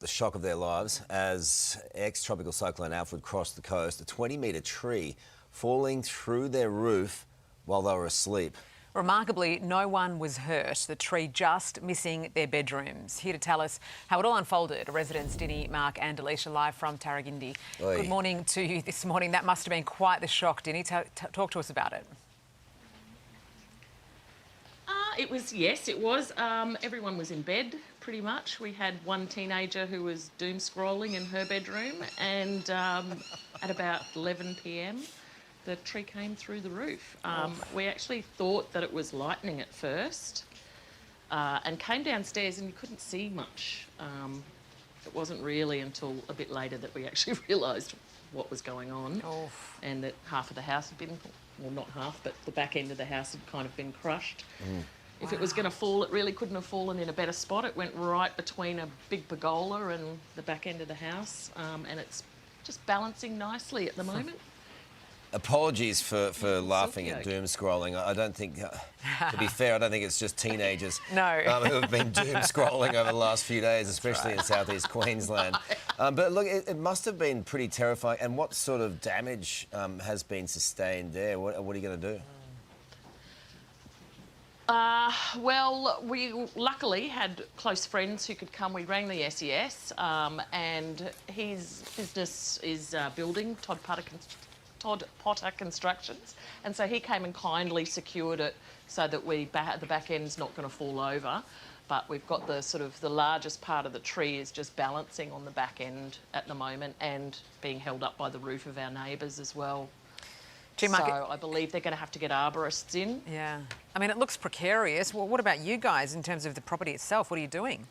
The shock of their lives as ex-tropical cyclone Alfred crossed the coast, a 20-metre tree falling through their roof while they were asleep. Remarkably, no one was hurt, the tree just missing their bedrooms. Here to tell us how it all unfolded, residents Dinny, Mark and Alicia live from Tarragindi. Oi. Good morning to you this morning. That must have been quite the shock, Dinny. Talk to us about it. Yes, it was. Everyone was in bed, pretty much. We had one teenager who was doom scrolling in her bedroom, and at about 11 p.m, the tree came through the roof. We actually thought that it was lightning at first, and came downstairs and you couldn't see much. It wasn't really until a bit later that we actually realised what was going on, and that half of the house had been, well, not half, but the back end of the house had kind of been crushed. If it was going to fall, it really couldn't have fallen in a better spot. It went right between a big pergola and the back end of the house, and it's just balancing nicely at the moment. Apologies for laughing at doom scrolling. I don't think, to be fair, I don't think it's just teenagers who have been doom scrolling over the last few days, especially in southeast Queensland. But look, it must have been pretty terrifying. And what sort of damage has been sustained there? What are you going to do? Well, we luckily had close friends who could come. We rang the SES, and his business is building, Todd Potter Constructions, and so he came and kindly secured it so that the back end's not going to fall over. But we've got the largest part of the tree is just balancing on the back end at the moment and being held up by the roof of our neighbours as well. So I believe they're going to have to get arborists in. Yeah. I mean, it looks precarious. Well, what about you guys in terms of the property itself? What are you doing?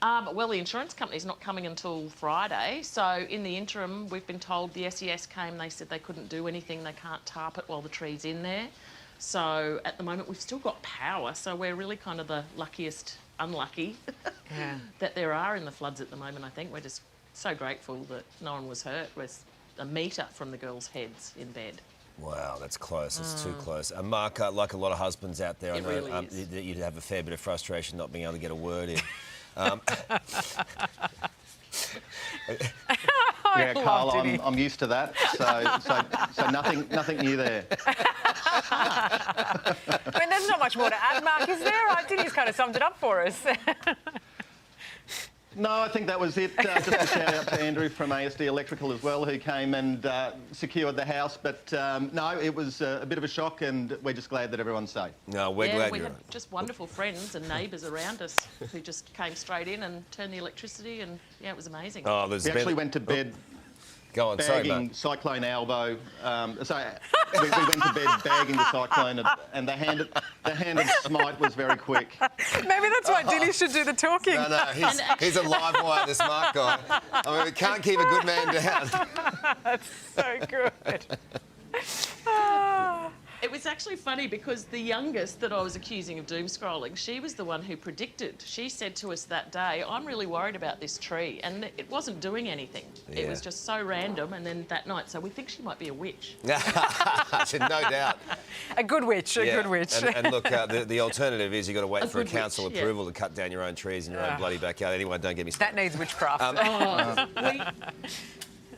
Well, the insurance company's not coming until Friday. So in the interim, we've been told the SES came, they said they couldn't do anything. They can't tarp it while the tree's in there. So at the moment, we've still got power. So we're really kind of the luckiest unlucky that there are in the floods at the moment, I think. We're just so grateful that no one was hurt. We're a metre from the girls' heads in bed. Wow, that's close. It's too close. Mark, like a lot of husbands out there, I know really that you'd have a fair bit of frustration not being able to get a word in. Yeah, Carl, I'm used to that, so nothing new there. I mean, there's not much more to add, Mark, is there? I think he's kind of summed it up for us. No, I think that was it. Just a shout out to Andrew from ASD Electrical as well, who came and secured the house. But no, it was a bit of a shock, and we're just glad that everyone's safe. No, we're glad we you're had just wonderful friends and neighbours around us who just came straight in and turned the electricity, and yeah, it was amazing. Oh, we actually went to bed. Go on, bagging Cyclone Albo. We went to bed bagging the cyclone, and the hand of Smite was very quick. Maybe that's why Dinny should do the talking. No, he's a live wire, this Mark guy. I mean, we can't keep a good man down. That's so good. It was actually funny because the youngest that I was accusing of doom scrolling, she was the one who predicted. She said to us that day, I'm really worried about this tree, and it wasn't doing anything. Yeah. It was just so random, and then that night, so we think she might be a witch. No doubt. A good witch, a good witch. And look, the alternative is you've got to wait for a council witch, approval to cut down your own trees in your own bloody backyard. Anyway, don't get me started. That needs witchcraft.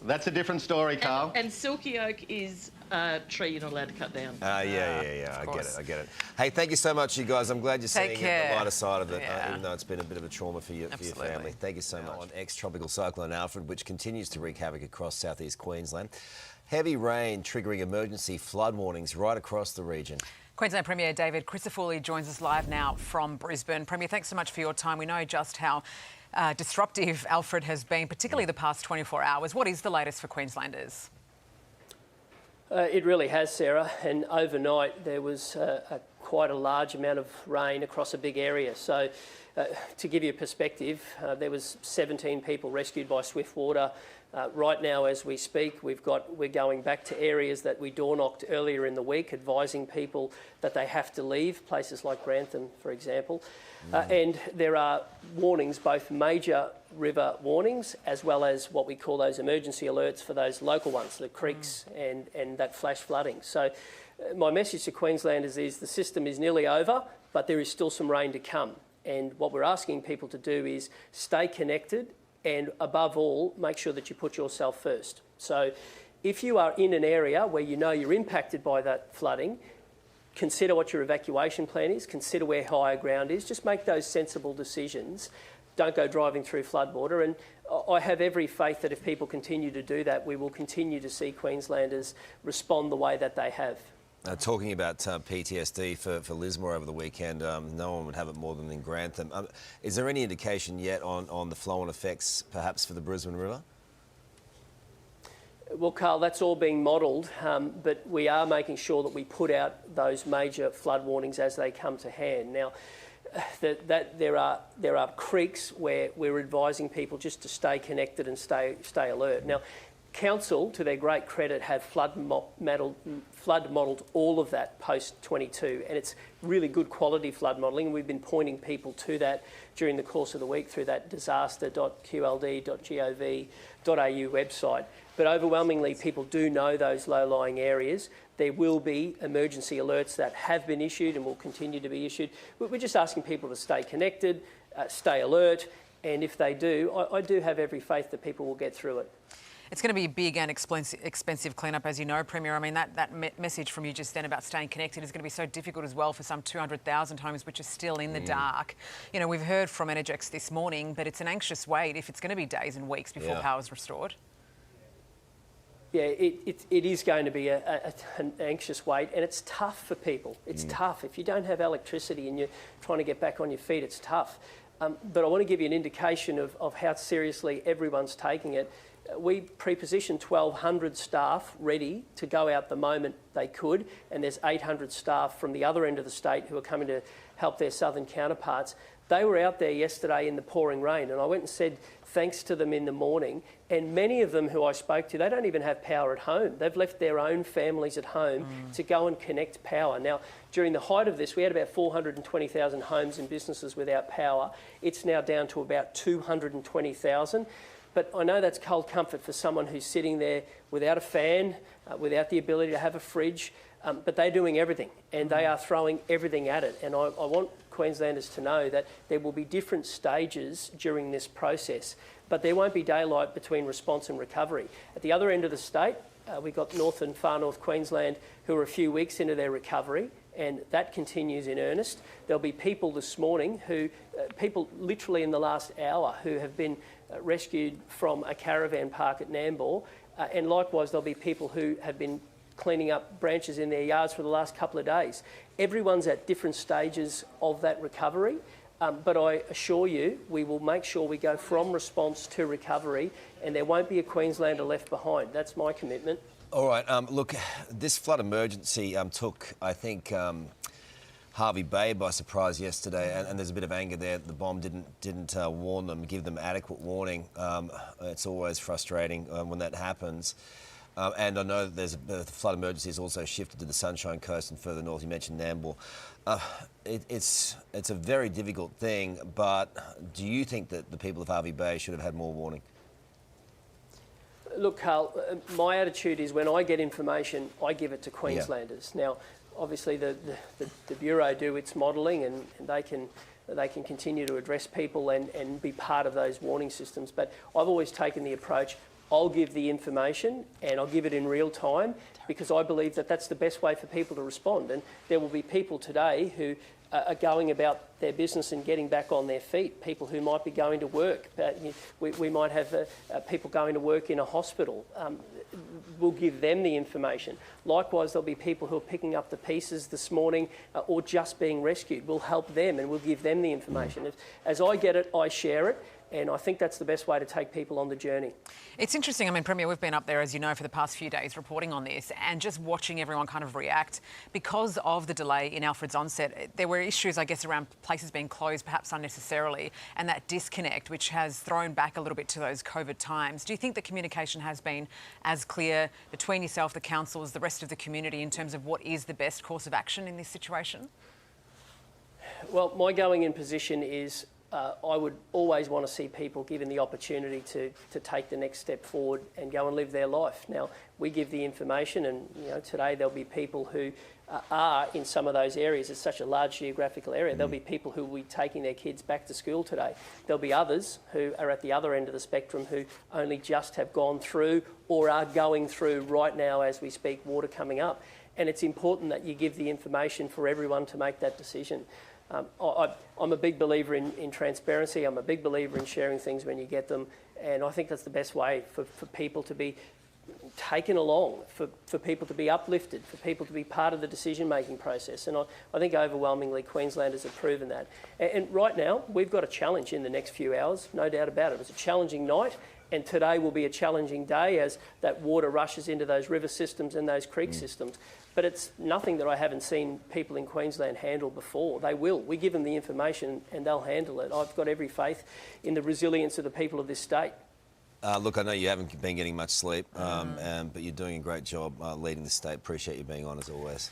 That's a different story, Carl. And Silky Oak is a tree you're not allowed to cut down. Yeah. I get it. Hey, thank you so much, you guys. I'm glad you're seeing the lighter side of it, even though it's been a bit of a trauma for your family. Thank you so much. On ex-tropical cyclone Alfred, which continues to wreak havoc across southeast Queensland. Heavy rain triggering emergency flood warnings right across the region. Queensland Premier David Crisafulli joins us live now from Brisbane. Premier, thanks so much for your time. We know just how disruptive Alfred has been, particularly the past 24 hours. What is the latest for Queenslanders? It really has, Sarah, and overnight there was quite a large amount of rain across a big area. So to give you a perspective, there was 17 people rescued by swift water. Right now, as we speak, we're going back to areas that we door-knocked earlier in the week, advising people that they have to leave, places like Grantham, for example. And there are warnings, both major river warnings, as well as what we call those emergency alerts for those local ones, the creeks and that flash flooding. So my message to Queenslanders is the system is nearly over, but there is still some rain to come. And what we're asking people to do is stay connected and, above all, make sure that you put yourself first. So if you are in an area where you know you're impacted by that flooding, consider what your evacuation plan is, consider where higher ground is, just make those sensible decisions. Don't go driving through floodwater. And I have every faith that if people continue to do that, we will continue to see Queenslanders respond the way that they have. Talking about PTSD for Lismore over the weekend, no one would have it more than in Grantham. Is there any indication yet on the flow-on effects, perhaps, for the Brisbane River? Well, Carl, that's all being modelled, but we are making sure that we put out those major flood warnings as they come to hand. Now, there are creeks where we're advising people just to stay connected and stay alert. Now, Council, to their great credit, have flood modelled all of that post-22, and it's really good quality flood modelling, and we've been pointing people to that during the course of the week through that disaster.qld.gov.au website. But overwhelmingly, people do know those low-lying areas. There will be emergency alerts that have been issued and will continue to be issued. We're just asking people to stay connected, stay alert, and if they do, I do have every faith that people will get through it. It's going to be a big and expensive clean-up, as you know, Premier. I mean, that message from you just then about staying connected is going to be so difficult as well for some 200,000 homes which are still in the dark. You know, we've heard from Energex this morning, but it's an anxious wait if it's going to be days and weeks before power's restored. Yeah, it is going to be an anxious wait, and it's tough for people. It's tough. If you don't have electricity and you're trying to get back on your feet, it's tough. But I want to give you an indication of how seriously everyone's taking it. We pre-positioned 1,200 staff ready to go out the moment they could, and there's 800 staff from the other end of the state who are coming to help their southern counterparts. They were out there yesterday in the pouring rain, and I went and said thanks to them in the morning, and many of them who I spoke to, they don't even have power at home. They've left their own families at home to go and connect power. Now, during the height of this, we had about 420,000 homes and businesses without power. It's now down to about 220,000. But I know that's cold comfort for someone who's sitting there without a fan, without the ability to have a fridge, but they're doing everything and they are throwing everything at it. And I want Queenslanders to know that there will be different stages during this process, but there won't be daylight between response and recovery. At the other end of the state, we've got North and Far North Queensland who are a few weeks into their recovery, and that continues in earnest. There'll be people this morning people literally in the last hour who have been rescued from a caravan park at Nambour, and likewise there'll be people who have been cleaning up branches in their yards for the last couple of days. Everyone's at different stages of that recovery, but I assure you we will make sure we go from response to recovery, and there won't be a Queenslander left behind. That's my commitment. All right, look, this flood emergency took, I think, Hervey Bay by surprise yesterday, and there's a bit of anger there. The bomb didn't warn them, give them adequate warning. It's always frustrating when that happens. And I know that the flood emergency has also shifted to the Sunshine Coast and further north. You mentioned Nambour. It's a very difficult thing, but do you think that the people of Hervey Bay should have had more warning? Look, Carl, my attitude is when I get information, I give it to Queenslanders. Yeah. Now, obviously, the Bureau do its modelling, and they can continue to address people and be part of those warning systems. But I've always taken the approach, I'll give the information and I'll give it in real time, because I believe that that's the best way for people to respond. And there will be people today who are going about their business and getting back on their feet, people who might be going to work. We might have people going to work in a hospital. We'll give them the information. Likewise, there'll be people who are picking up the pieces this morning or just being rescued. We'll help them and we'll give them the information. As I get it, I share it. And I think that's the best way to take people on the journey. It's interesting. I mean, Premier, we've been up there, as you know, for the past few days reporting on this and just watching everyone kind of react. Because of the delay in Alfred's onset, there were issues, I guess, around places being closed, perhaps unnecessarily, and that disconnect, which has thrown back a little bit to those COVID times. Do you think the communication has been as clear between yourself, the councils, the rest of the community in terms of what is the best course of action in this situation? Well, my going in position is I would always want to see people given the opportunity to take the next step forward and go and live their life. Now, we give the information, and today there'll be people who are in some of those areas. It's such a large geographical area. There'll be people who will be taking their kids back to school today. There'll be others who are at the other end of the spectrum who only just have gone through or are going through right now as we speak, water coming up. And it's important that you give the information for everyone to make that decision. I'm a big believer in transparency. I'm a big believer in sharing things when you get them. And I think that's the best way for people to be taken along, for people to be uplifted, for people to be part of the decision-making process. And I think overwhelmingly Queenslanders have proven that. And right now, we've got a challenge in the next few hours, no doubt about it. It was a challenging night, and today will be a challenging day as that water rushes into those river systems and those creek systems. But it's nothing that I haven't seen people in Queensland handle before. They will. We give them the information and they'll handle it. I've got every faith in the resilience of the people of this state. Look, I know you haven't been getting much sleep, but you're doing a great job leading the state. Appreciate you being on as always.